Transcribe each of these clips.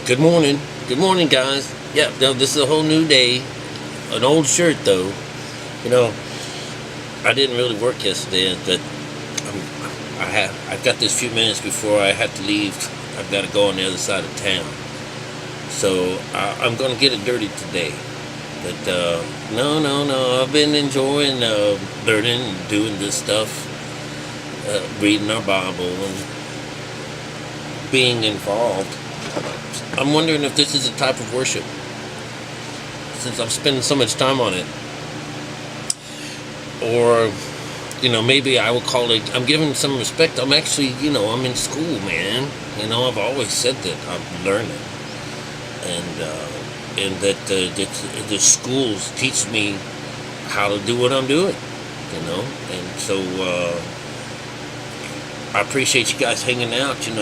Good morning. Good morning, guys. Yeah, no, this is a whole new day. An old shirt, though. You know, I didn't really work yesterday, but I've got this few minutes before I have to leave. I've got to go on the other side of town, so I'm going to get it dirty today. But no. I've been enjoying learning and doing this stuff, reading our Bible and being involved. I'm wondering if this is a type of worship, since I'm spending so much time on it. Or, maybe I would call it, I'm giving some respect. I'm actually, I'm in school, man. I've always said that I'm learning. And that the schools teach me how to do what I'm doing, And so, I appreciate you guys hanging out. You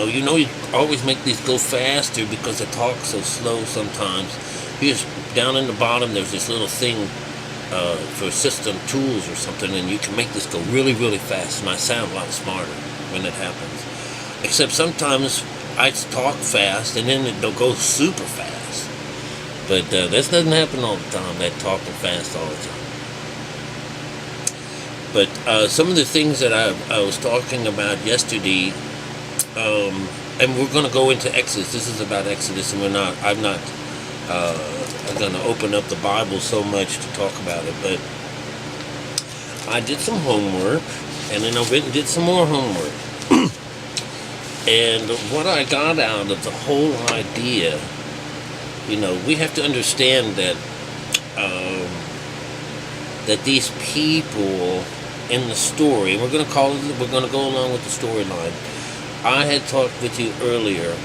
always make these go faster because I talk so slow sometimes. Here's down in the bottom, there's this little thing for system tools or something, and you can make this go really, really fast, and I sound a lot smarter when it happens. Except sometimes I talk fast, and then it'll go super fast. But this doesn't happen all the time, that talking fast all the time. But some of the things that I was talking about yesterday, and we're going to go into Exodus. This is about Exodus, and I'm not going to open up the Bible so much to talk about it. But I did some homework, and then I went and did some more homework. And what I got out of the whole idea, we have to understand that that these people in the story, we're going to go along with the storyline. I had talked with you earlier.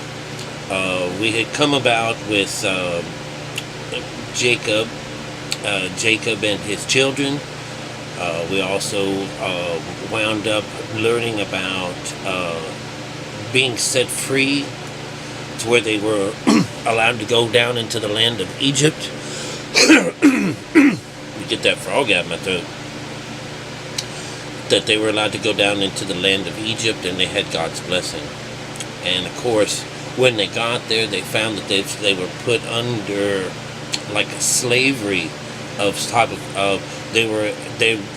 We had come about with Jacob and his children. We also wound up learning about being set free, to where they were allowed to go down into the land of Egypt. You get that frog out of my throat. That they were allowed to go down into the land of Egypt, and they had God's blessing. And of course, when they got there, they found that they were put under like a slavery of type of they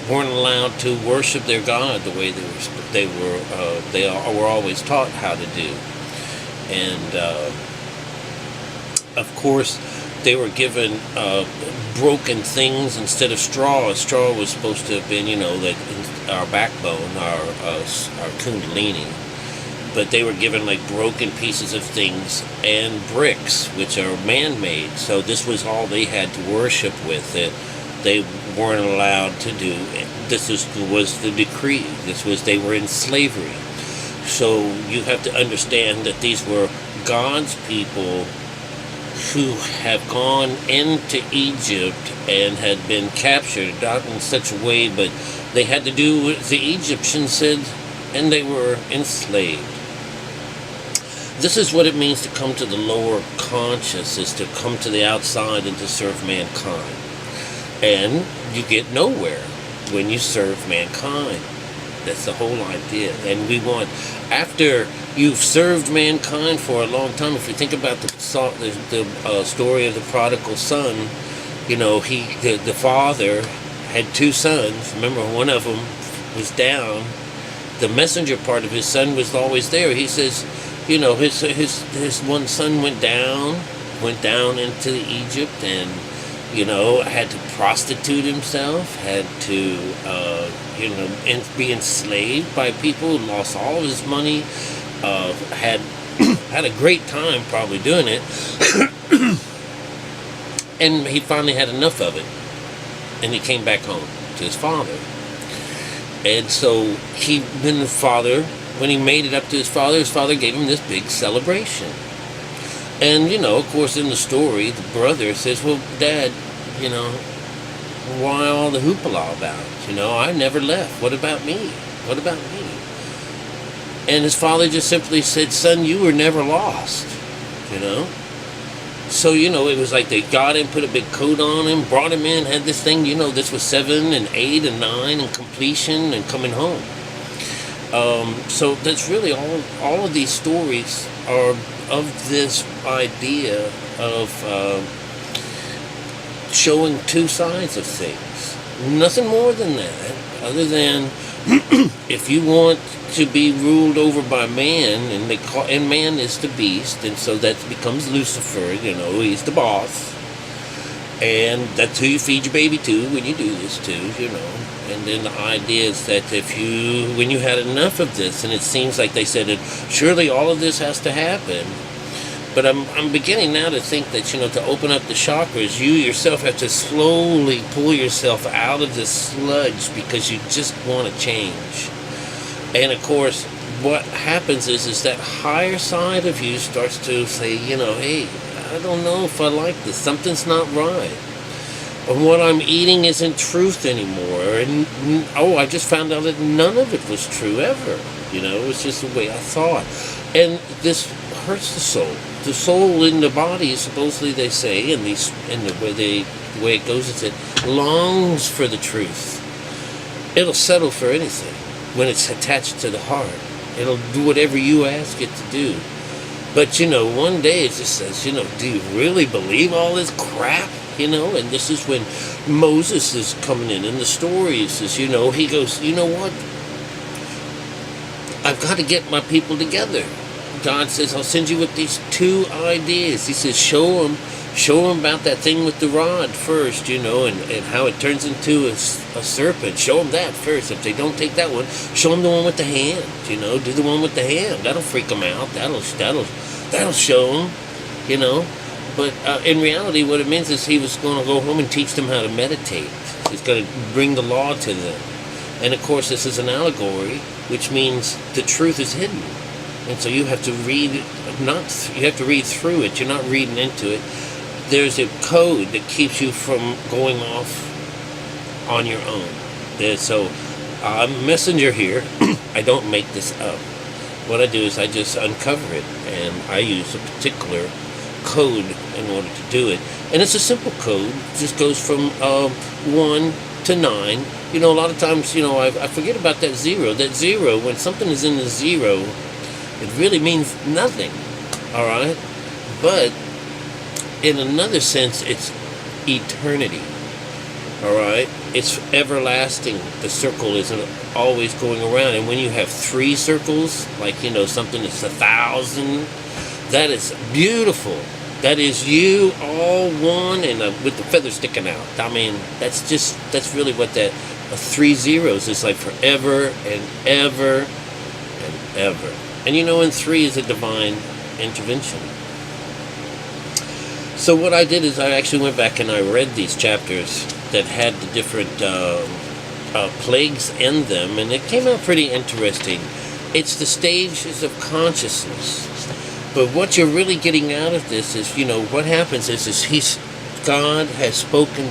weren't allowed to worship their God the way they were always taught how to do. And of course, they were given broken things instead of straw. Straw was supposed to have been, that our backbone, our kundalini. But they were given like broken pieces of things and bricks, which are man-made. So this was all they had to worship with. They weren't allowed to do. This was the decree. They were in slavery. So you have to understand that these were God's people who have gone into Egypt and had been captured, not in such a way, but they had to do what the Egyptians said, and they were enslaved. This is what it means to come to the lower conscious, is to come to the outside and to serve mankind. And you get nowhere when you serve mankind. That's the whole idea. And we want, after you've served mankind for a long time, if you think about the story of the prodigal son, the father had two sons. Remember, one of them was down. The messenger part of his son was always there. He says, his one son went down into Egypt, and had to prostitute himself, had to be enslaved by people, lost all of his money, had a great time probably doing it, and he finally had enough of it, and he came back home to his father. And so when he made it up to his father gave him this big celebration. And of course, in the story, the brother says, well, Dad, why all the hoopla about it? I never left. What about me? And his father just simply said, son, you were never lost, So, it was like they got him, put a big coat on him, brought him in, had this thing, this was 7 and 8 and 9 and completion and coming home. So that's really all of these stories are of this idea of showing two sides of things. Nothing more than that, other than if you want to be ruled over by man, and man is the beast, and so that becomes Lucifer. He's the boss, and that's who you feed your baby to when you do this too. And then the idea is that when you had enough of this, and it seems like they said that surely all of this has to happen. But I'm beginning now to think that, to open up the chakras, you yourself have to slowly pull yourself out of this sludge because you just want to change. And of course, what happens is that higher side of you starts to say, hey, I don't know if I like this. Something's not right. Or what I'm eating isn't truth anymore. And, I just found out that none of it was true ever. It's just the way I thought. And this hurts the soul. The soul in the body, supposedly they say, and the way it goes is it longs for the truth. It'll settle for anything when it's attached to the heart. It'll do whatever you ask it to do. But one day it just says, do you really believe all this crap? And this is when Moses is coming in the story. Says, he goes, what? I've got to get my people together. God says, I'll send you with these two ideas. He says, show them about that thing with the rod first, and how it turns into a serpent. Show them that first. If they don't take that one, show them the one with the hand, do the one with the hand. That'll freak them out. That'll show them, But in reality, what it means is he was going to go home and teach them how to meditate. He's going to bring the law to them. And of course, this is an allegory, which means the truth is hidden. And so you have to read, you have to read through it. You're not reading into it. There's a code that keeps you from going off on your own. So I'm a messenger here. I don't make this up. What I do is I just uncover it, and I use a particular code in order to do it. And it's a simple code. It just goes from 1 to 9. A lot of times, I forget about that zero. That zero, when something is in the zero, it really means nothing, all right? But in another sense, it's eternity, all right? It's everlasting. The circle isn't always going around. And when you have 3 circles, like, something that's 1,000, that is beautiful. That is you all one and with the feather sticking out. I mean, that's really what that 3 zeros is like, forever and ever and ever. And and 3 is a divine intervention. So what I did is I actually went back and I read these chapters that had the different plagues in them, and it came out pretty interesting. It's the stages of consciousness. But what you're really getting out of this is, what happens is God has spoken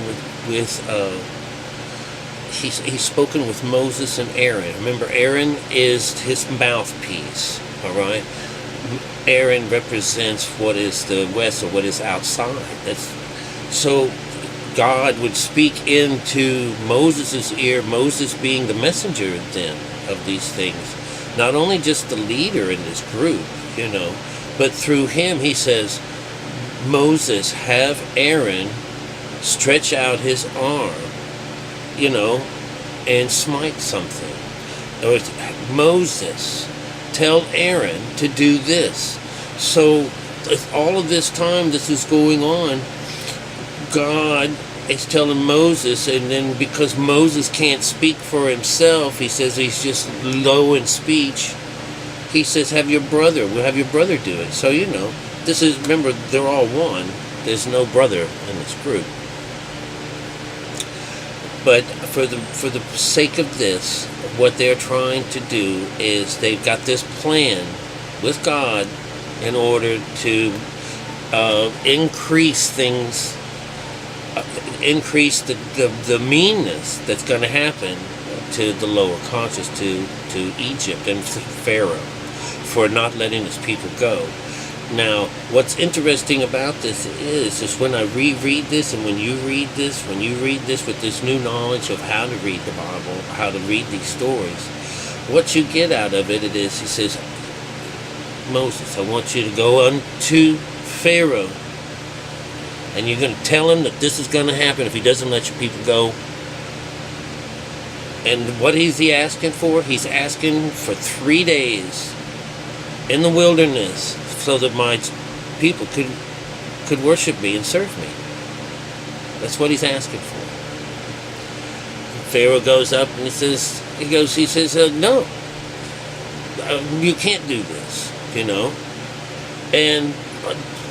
he's spoken with Moses and Aaron. Remember, Aaron is his mouthpiece, all right? Aaron represents what is the west, or what is outside. So God would speak into Moses' ear, Moses being the messenger then of these things. Not only just the leader in this group, but through him he says, Moses, have Aaron stretch out his arm, and smite something. Or Moses, tell Aaron to do this. So all of this time this is going on, God is telling Moses, and then because Moses can't speak for himself, he says he's just low in speech. He says, we'll have your brother do it. So, this is, remember, they're all one. There's no brother in this group. But for the sake of this, what they're trying to do is they've got this plan with God in order to increase things, increase the meanness that's going to happen to the lower conscious, to Egypt and to Pharaoh, for not letting his people go. Now, what's interesting about this is when I reread this, and when you read this with this new knowledge of how to read the Bible, how to read these stories, what you get out of it, it is, he says, Moses, I want you to go unto Pharaoh, and you're going to tell him that this is going to happen if he doesn't let your people go. And what is he asking for? He's asking for 3 days in the wilderness so that my people could worship me and serve me. That's what he's asking for. Pharaoh goes up and he says, no, you can't do this, And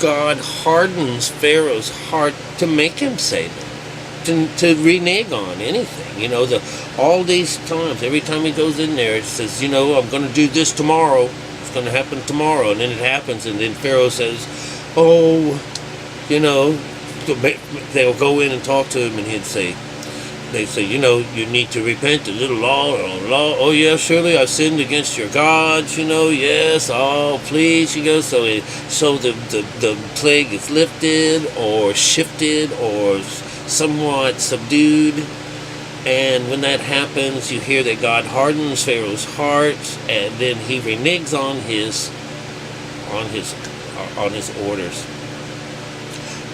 God hardens Pharaoh's heart to make him say that, to renege on anything. All these times, every time he goes in there, it says, I'm going to do this tomorrow. It's going to happen tomorrow. And then it happens, and then Pharaoh says, they'll go in and talk to him, and they'd say, you need to repent, a little law. Oh yeah, surely I've sinned against your gods, yes, oh please, so the plague is lifted or shifted or somewhat subdued. And when that happens, you hear that God hardens Pharaoh's heart, and then he reneges on his orders,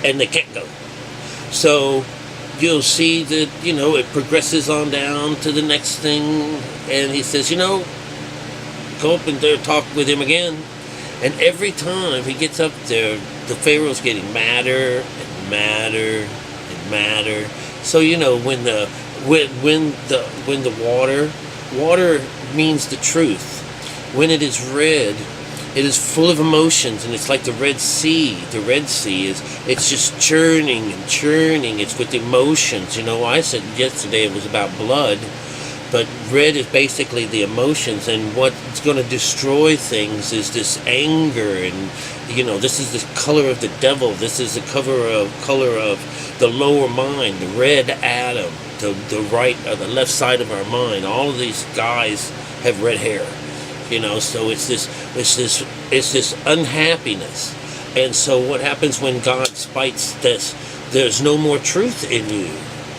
and they can't go. So you'll see that, it progresses on down to the next thing, and he says, go up and there, talk with him again. And every time he gets up there, the Pharaoh's getting madder and madder and madder. So, when the water means the truth. When it is red, it is full of emotions, and it's like the Red Sea. The Red Sea it's just churning and churning. It's with emotions. I said yesterday it was about blood, but red is basically the emotions, and what's going to destroy things is this anger, and this is the color of the devil. This is the color of the lower mind, the red atom, the right or the left side of our mind. All of these guys have red hair. So it's this unhappiness. And so what happens when God spites this? There's no more truth in you.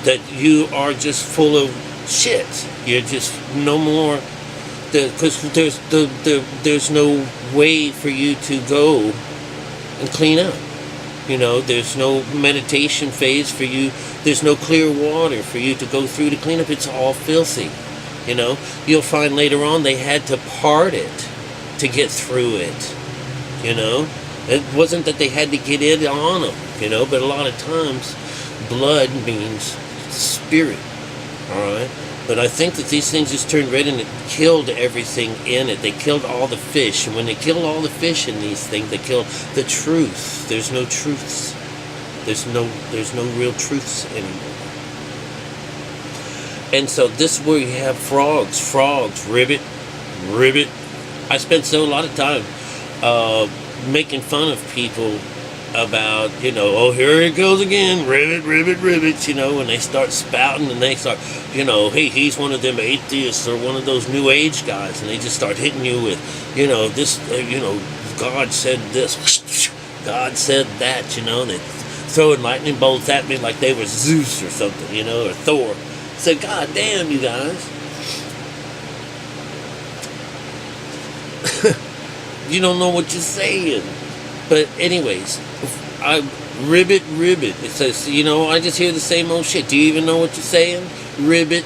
That you are just full of shit. You're just no more, because there's no way for you to go and clean up. There's no meditation phase for you. There's no clear water for you to go through to clean up. It's all filthy. You'll find later on they had to part it to get through it. It wasn't that they had to get it on them, but a lot of times blood means spirit, all right? But I think that these things just turned red, and it killed everything in it. They killed all the fish, and when they killed all the fish in these things, they killed the truth. There's no truths. There's no real truths anymore. And so this is where you have frogs, ribbit. I spent a lot of time making fun of people about, here it goes again, ribbit, when they start spouting and they start, hey, he's one of them atheists or one of those new age guys, and they just start hitting you with, this, God said this, God said that, they throwing lightning bolts at me like they were Zeus or something, or Thor. So, God damn, you guys. You don't know what you're saying. But anyways, ribbit. It says, I just hear the same old shit. Do you even know what you're saying? Ribbit.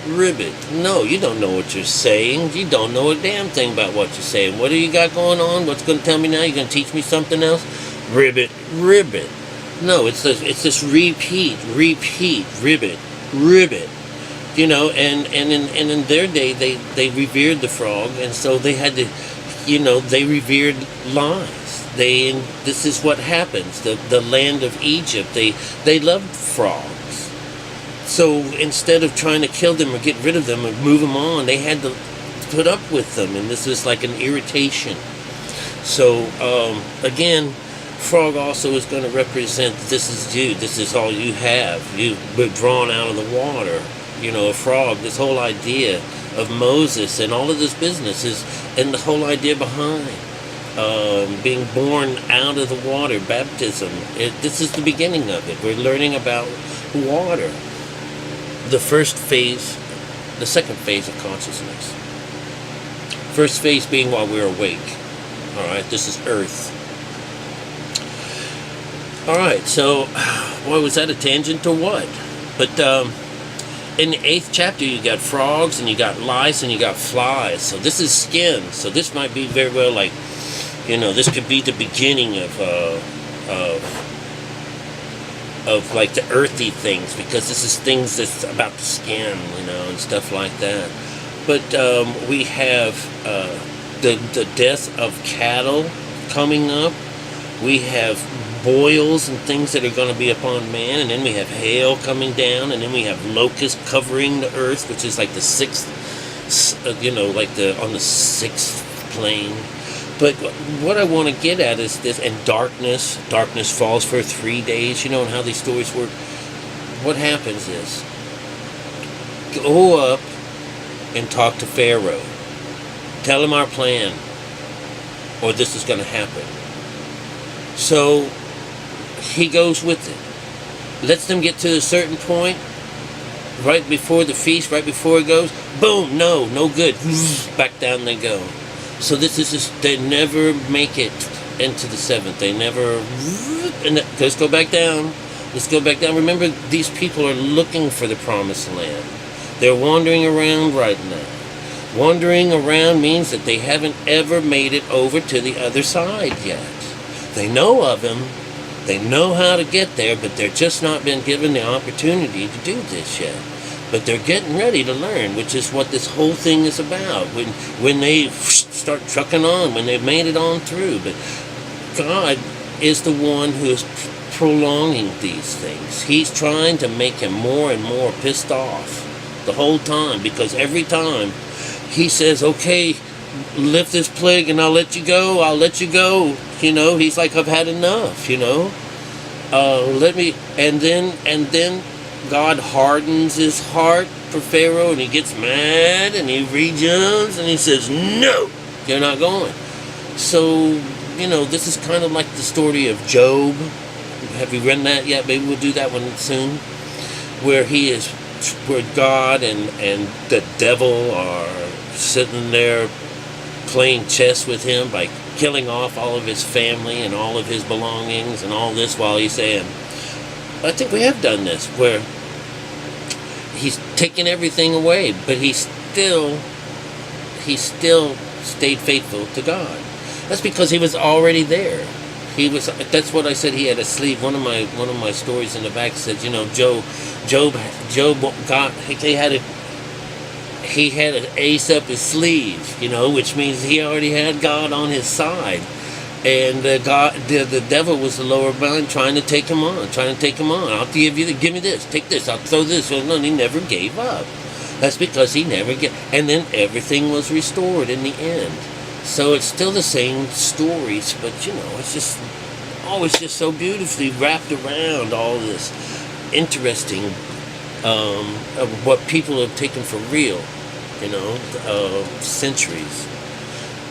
No, you don't know what you're saying. You don't know a damn thing about what you're saying. What do you got going on? What's going to tell me now? You're going to teach me something else? Ribbit. No, it's this repeat, ribbit. And in their day, they revered the frog, and so they had to, they revered lies. This is what happens. The land of Egypt, they loved frogs. So instead of trying to kill them or get rid of them or move them on, they had to put up with them, and this was like an irritation. So again, frog also is going to represent, this is you, this is all you have. You've been drawn out of the water. A frog, this whole idea of Moses and all of this business is, and the whole idea behind being born out of the water, baptism. This is the beginning of it. We're learning about water. The first phase, the second phase of consciousness. First phase being while we're awake. All right, this is Earth. All right, so, boy, was that a tangent to what? But in the 8th chapter, you got frogs, and you got lice, and you got flies. So this is skin. So this might be very well like, this could be the beginning of like the earthy things, because this is things that's about the skin, and stuff like that. But we have the death of cattle coming up. We have boils and things that are going to be upon man, and then we have hail coming down, and then we have locusts covering the earth, which is like the 6th, on the 6th plane. But what I want to get at is this, and darkness falls for 3 days, and how these stories work. What happens is, go up and talk to Pharaoh. Tell him our plan, or this is going to happen. So he goes with it. Lets them get to a certain point, right before the feast, right before it goes, boom, no good. Back down they go. So this is just, they never make it into the 7th. They never, and let's go back down. Let's go back down. Remember, these people are looking for the promised land. They're wandering around right now. Wandering around means that they haven't ever made it over to the other side yet. They know of him. They know how to get there, but they're just not been given the opportunity to do this yet. But they're getting ready to learn, which is what this whole thing is about. When they start trucking on, when they've made it on through. But God is the one who is prolonging these things. He's trying to make him more and more pissed off the whole time, because every time he says, okay, lift this plague and I'll let you go, he's like, I've had enough, and then God hardens his heart for Pharaoh, and he gets mad, and he rejumps, and he says, no, you're not going. So, this is kind of like the story of Job. Have you read that yet? Maybe we'll do that one soon, where God and the devil are sitting there playing chess with him by killing off all of his family and all of his belongings and all this, while he's saying, I think we have done this, where he's taken everything away, but he still stayed faithful to God. That's because he was already there. That's what I said, he had a sleeve. One of my stories in the back said, Job got, he had an ace up his sleeve, which means he already had God on his side. And the devil was the lower bound, trying to take him on. I'll give me this, take this, I'll throw this. No, he never gave up. That's because he never and then everything was restored in the end. So it's still the same stories, but it's just always just so beautifully wrapped around all this interesting of what people have taken for real, centuries.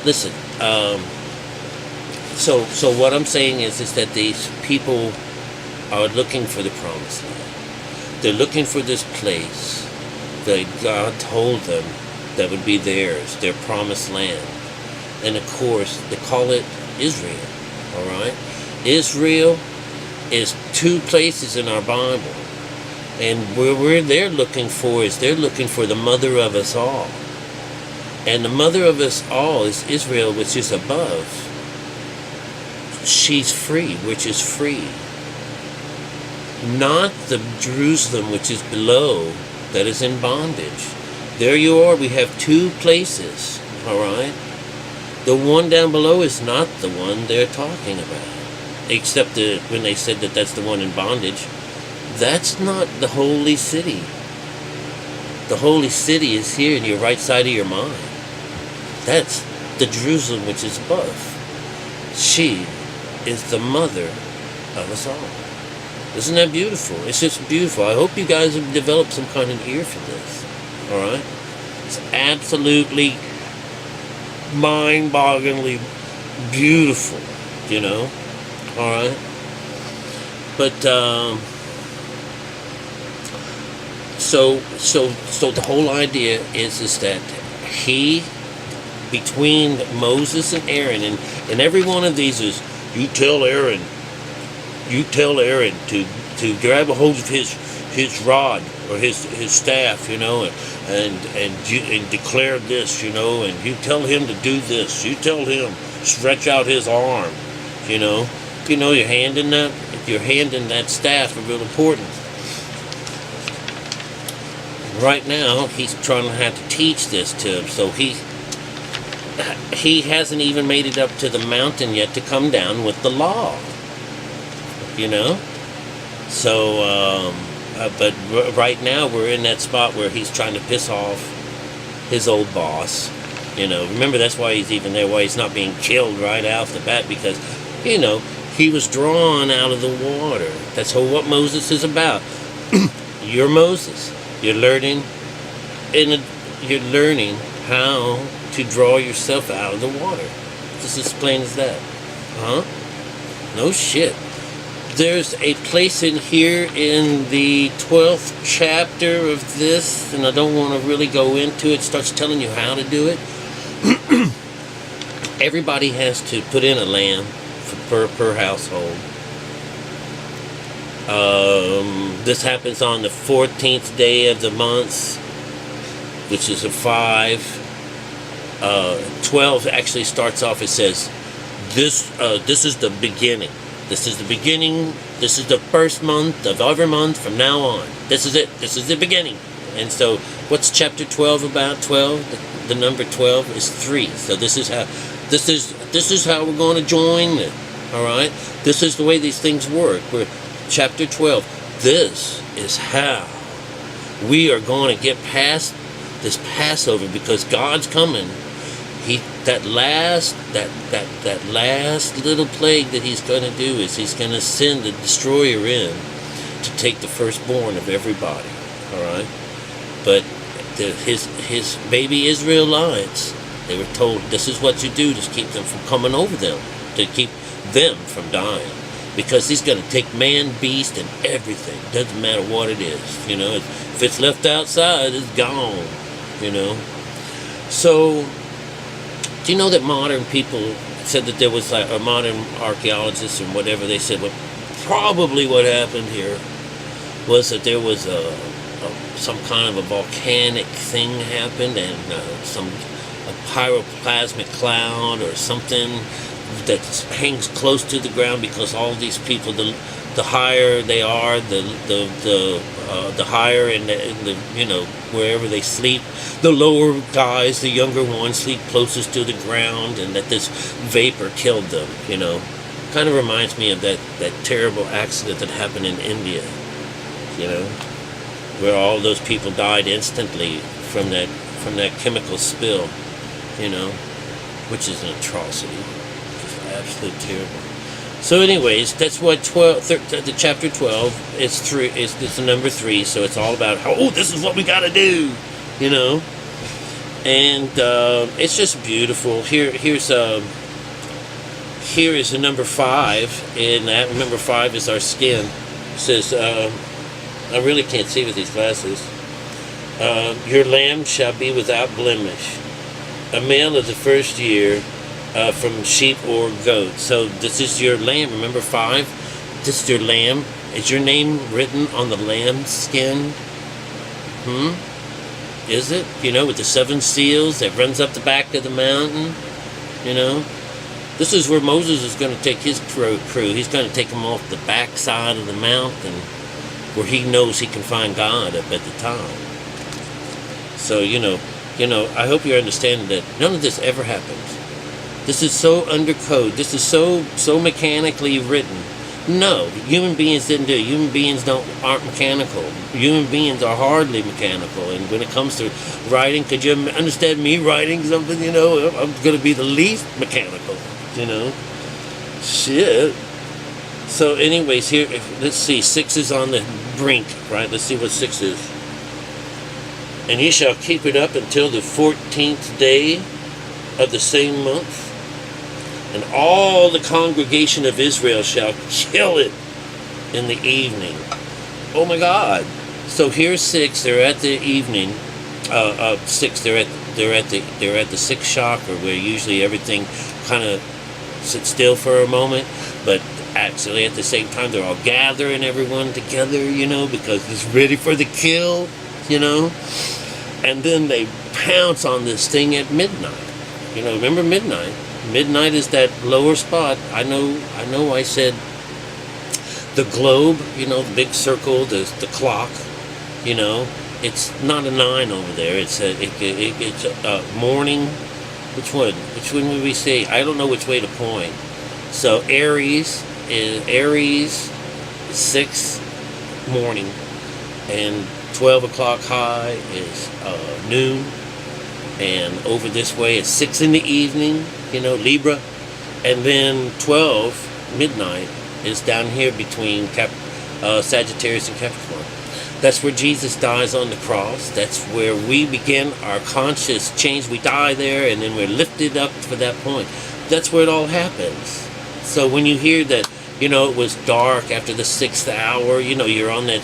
Listen, so what I'm saying is that these people are looking for the promised land. They're looking for this place that God told them that would be theirs, their promised land. And of course, they call it Israel, all right? Israel is 2 places in our Bible. And where they're looking for is they're looking for the mother of us all. And the mother of us all is Israel, which is above. She's free, which is free. Not the Jerusalem, which is below, that is in bondage. There you are. We have 2 places, all right? The one down below is not the one they're talking about. Except when they said that that's the one in bondage. That's not the holy city. The holy city is here in your right side of your mind. That's the Jerusalem which is above. She is the mother of us all. Isn't that beautiful? It's just beautiful. I hope you guys have developed some kind of ear for this. Alright? It's absolutely mind-bogglingly beautiful, Alright? But, so the whole idea is that he between Moses and Aaron, and every one of these is, you tell Aaron to grab a hold of his rod or his staff, and declare this, and you tell him to do this. You tell him stretch out his arm, your hand in that staff is real important. Right now, he's trying to have to teach this to him, so he hasn't even made it up to the mountain yet to come down with the law. So, but right now we're in that spot where he's trying to piss off his old boss. Remember, that's why he's even there, why he's not being killed right off the bat, because, he was drawn out of the water. That's what Moses is about. You're Moses. You're learning how to draw yourself out of the water. Just as plain as that. No shit. There's a place in here in the 12th chapter of this, and I don't want to really go into it. It starts telling you how to do it. Everybody has to put in a lamb per household. This happens on the 14th day of the month, which is a 5. 12 actually starts off, it says, this is the beginning. This is the beginning. This is the first month of every month from now on. This is it. This is the beginning. And so, what's chapter 12 about? 12. The number 12 is 3. So this is how we're going to join it. All right. This is the way these things work. We're chapter 12. This is how we are going to get past this Passover, because God's coming. That last little plague that he's going to do is he's going to send the destroyer in to take the firstborn of everybody. All right, but his baby Israelites, they were told, this is what you do to keep them from coming over them, to keep them from dying, because he's going to take man, beast, and everything. Doesn't matter what it is. If it's left outside, it's gone. So. Do you know that modern people said that there was a modern archaeologist or whatever, they said, well, probably what happened here was that there was some kind of a volcanic thing happened, and a pyroplasmic cloud or something that hangs close to the ground, because all these people, the higher they are, the higher in the wherever they sleep, the lower guys, the younger ones, sleep closest to the ground, and that this vapor killed them. Kind of reminds me of that terrible accident that happened in India. Where all those people died instantly from that chemical spill. Which is an atrocity, just absolutely terrible. So anyways, that's what the chapter 12 is 3. It's the number 3. So it's all about this is what we got to do, and it's just beautiful. Here is the number 5, and that number 5 is our skin. It says, I really can't see with these glasses. Your lamb shall be without blemish, a male of the first year. From sheep or goat. So this is your lamb. Remember 5? This is your lamb. Is your name written on the lamb's skin? Is it? With the 7 seals that runs up the back of the mountain? This is where Moses is going to take his crew. He's going to take them off the back side of the mountain, where he knows he can find God up at the top. So, I hope you're understanding that none of this ever happens. This is so under code. This is so mechanically written. No, human beings didn't do it. Human beings aren't mechanical. Human beings are hardly mechanical. And when it comes to writing, could you understand me writing something? I'm going to be the least mechanical. Shit. So, anyways, here, let's see. 6 is on the brink, right? Let's see what 6 is. And ye shall keep it up until the 14th day of the same month. And all the congregation of Israel shall kill it in the evening. Oh my God. So here's 6. They're at the evening. 6. They're at they're at the sixth chakra, where usually everything kind of sits still for a moment, but actually at the same time they're all gathering everyone together, because it's ready for the kill, and then they pounce on this thing at midnight. Remember midnight? Midnight is that lower spot. I know I said the globe, the big circle, the clock, it's not a 9 over there. It's a morning. Which one? Which one would we say? I don't know which way to point. So Aries, 6 morning, and 12 o'clock high is noon, and over this way it's 6 in the evening, Libra, and then 12 midnight is down here between Sagittarius and Capricorn. That's where Jesus dies on the cross. That's where we begin our conscious change. We die there, and then we're lifted up for that point. That's where it all happens. So when you hear that, it was dark after the 6th hour, you're on that,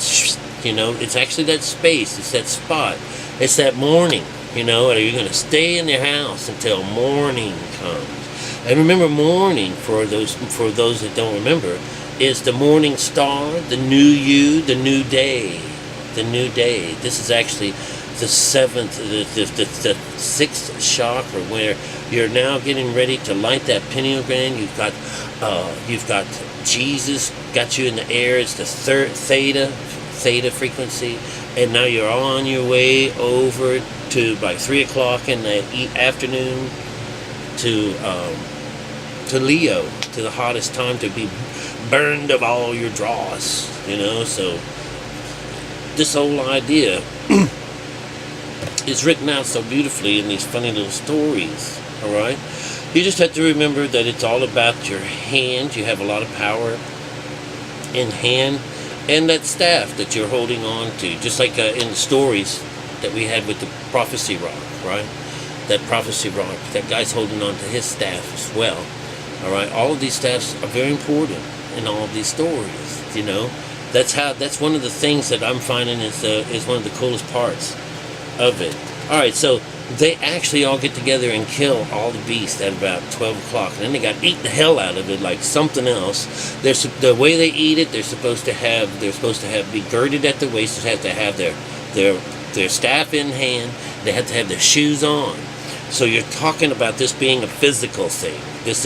it's actually that space. It's that spot. It's that morning, are you going to stay in your house until morning comes? And remember, morning, for those that don't remember, is the morning star, the new you, the new day. The new day. This is actually the 7th, the 6th chakra, where you're now getting ready to light that pineal gland. You've got Jesus got you in the air. It's the theta frequency, and now you're on your way over to, by 3 o'clock in the afternoon, to Leo, to the hottest time to be burned of all your dross. So this whole idea is written out so beautifully in these funny little stories, all right? You just have to remember that it's all about your hand. You have a lot of power in hand, and that staff that you're holding on to, just like in the stories that we had with the prophecy rock, right? That prophecy rock, that guy's holding on to his staff as well, all right? All of these staffs are very important in all of these stories, That's one of the things that I'm finding is one of the coolest parts of it. All right, so they actually all get together and kill all the beasts at about 12 o'clock, and then they got to eat the hell out of it like something else. The way they eat it, they're supposed to be girded at the waist. They have to have their staff in hand. They have to have their shoes on. So you're talking about this being a physical thing. This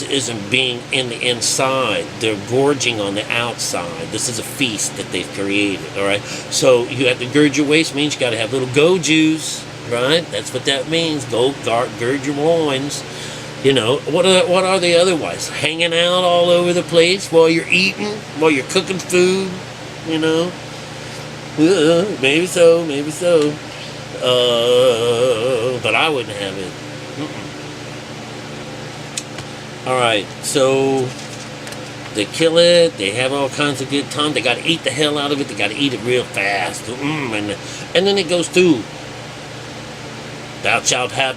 isn't being in the inside. They're gorging on the outside. This is a feast that they've created, all right? So you have to gird your waist, means you got to have little go-juice, right? That's what that means. Gird your loins. What are they otherwise? Hanging out all over the place while you're eating, while you're cooking food, Maybe so. But I wouldn't have it. All right, so they kill it. They have all kinds of good time. They got to eat the hell out of it. They got to eat it real fast. And then it goes through. Thou shalt have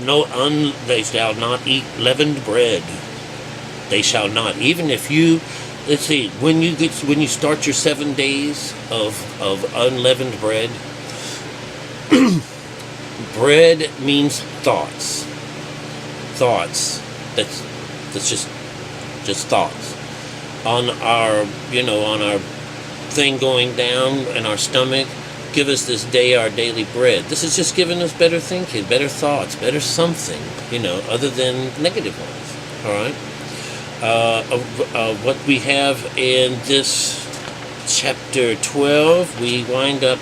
they shall not eat leavened bread. They shall not. Even if you, let's see, when you start your 7 days of unleavened bread, bread means thoughts. Thoughts. That's just thoughts. On our thing going down in our stomach, give us this day our daily bread. This is just giving us better thinking, better thoughts, better something, other than negative ones. All right. What we have in this chapter 12, we wind up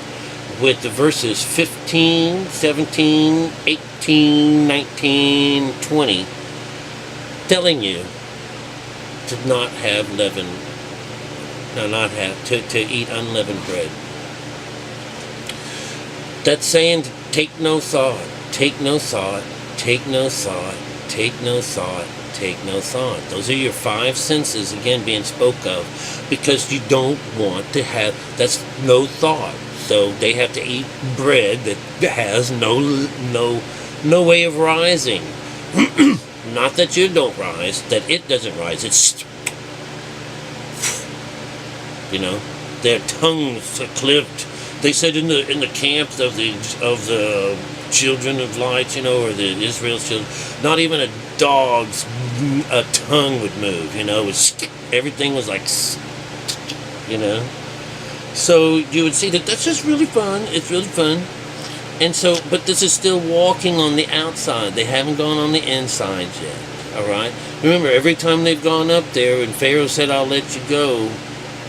with the verses 15, 17, 18, 19, 20. Telling you to not have to eat unleavened bread. That's saying to take no thought, take no thought, take no thought, take no thought, take no thought. Those are your 5 senses again being spoke of, because you don't want to have, that's no thought. So they have to eat bread that has no way of rising. Not that you don't rise, that it doesn't rise. It's, their tongues are clipped. They said in the camps of the children of light, or the Israel's children. Not even a dog's tongue would move, It was, everything was like, So you would see that's just really fun. It's really fun. And so, but this is still walking on the outside. They haven't gone on the inside yet. All right? Remember, every time they've gone up there and Pharaoh said, I'll let you go,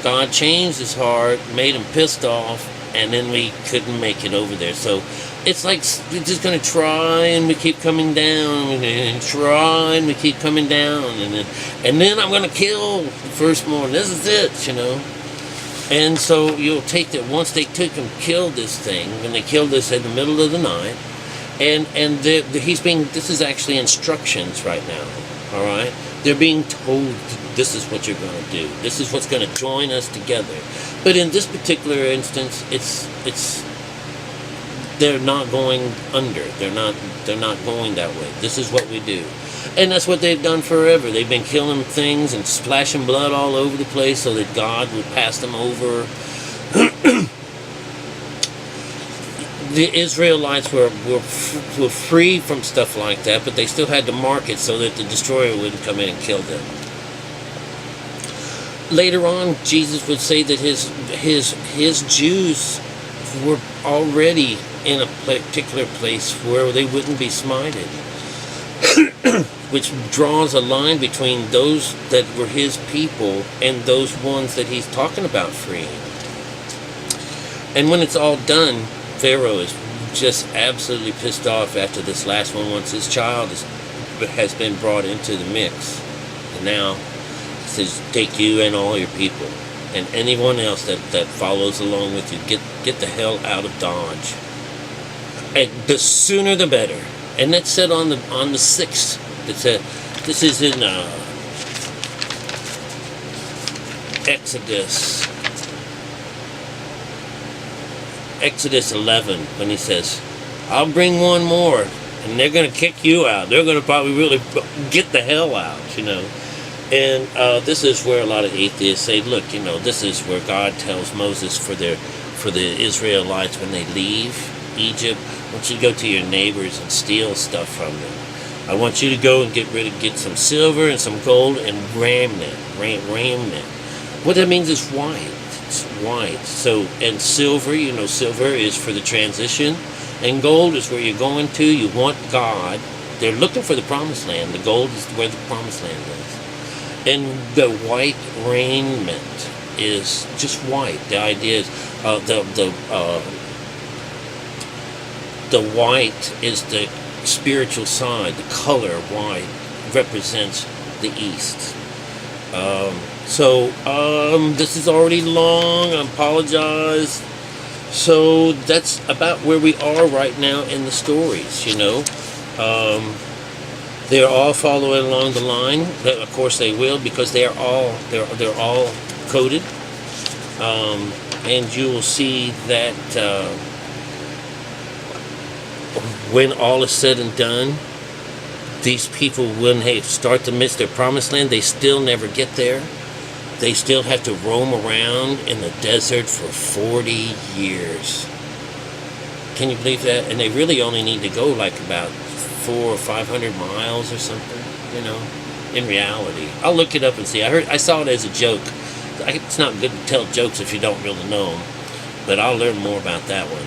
God changed his heart, made him pissed off, and then we couldn't make it over there. So it's like we're just going to try and we keep coming down and try and we keep coming down. And then I'm going to kill the firstborn. This is it, And so you'll take that once they took and killed this thing, when they killed this in the middle of the night, and this is actually instructions right now, all right? They're being told this is what you're going to do. This is what's going to join us together. But in this particular instance, it's they're not going under. They're not going that way. This is what we do. And that's what they've done forever. They've been killing things and splashing blood all over the place so that God would pass them over. The Israelites were free from stuff like that, but they still had to mark it so that the destroyer wouldn't come in and kill them. Later on, Jesus would say that his Jews were already in a particular place where they wouldn't be smited. Which draws a line between those that were his people and those ones that he's talking about freeing. And when it's all done, Pharaoh is just absolutely pissed off after this last one, once his child has been brought into the mix. And now he says, take you and all your people and anyone else that follows along with you, get the hell out of Dodge. And the sooner the better. And that's said on the 6th. This is in Exodus 11, when he says, I'll bring one more, and they're going to kick you out. They're going to probably really get the hell out, And this is where a lot of atheists say, look, this is where God tells Moses for the Israelites when they leave Egypt, I want you to go to your neighbors and steal stuff from them. I want you to go and get some silver and some gold and ram them. What that means is white. It's white. So, and silver, silver is for the transition, and gold is where you're going to. You want God. They're looking for the promised land. The gold is where the promised land is. And the white raiment is just white. The idea is the white is the spiritual side. The color white represents the east. This is already long. I apologize. So that's about where we are right now in the stories. They're all following along the line. Of course they will, because they're all coded. And you will see that. When all is said and done, these people, when they start to miss their promised land, they still never get there. They still have to roam around in the desert for 40 years. Can you believe that? And they really only need to go like about 400 or 500 miles or something, in reality. I'll look it up and see. I saw it as a joke. It's not good to tell jokes if you don't really know them, but I'll learn more about that one.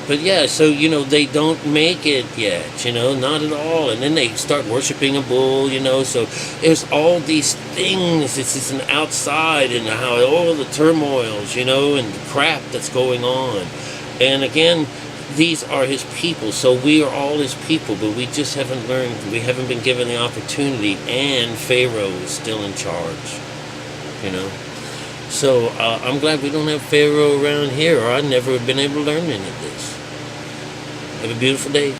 But yeah, so, they don't make it yet, not at all. And then they start worshiping a bull, so there's all these things. It's an outside and how all the turmoils, and the crap that's going on. And again, these are his people, so we are all his people, but we just haven't learned, we haven't been given the opportunity, and Pharaoh is still in charge, So I'm glad we don't have Pharaoh around here, or I'd never have been able to learn any of this. Have a beautiful day.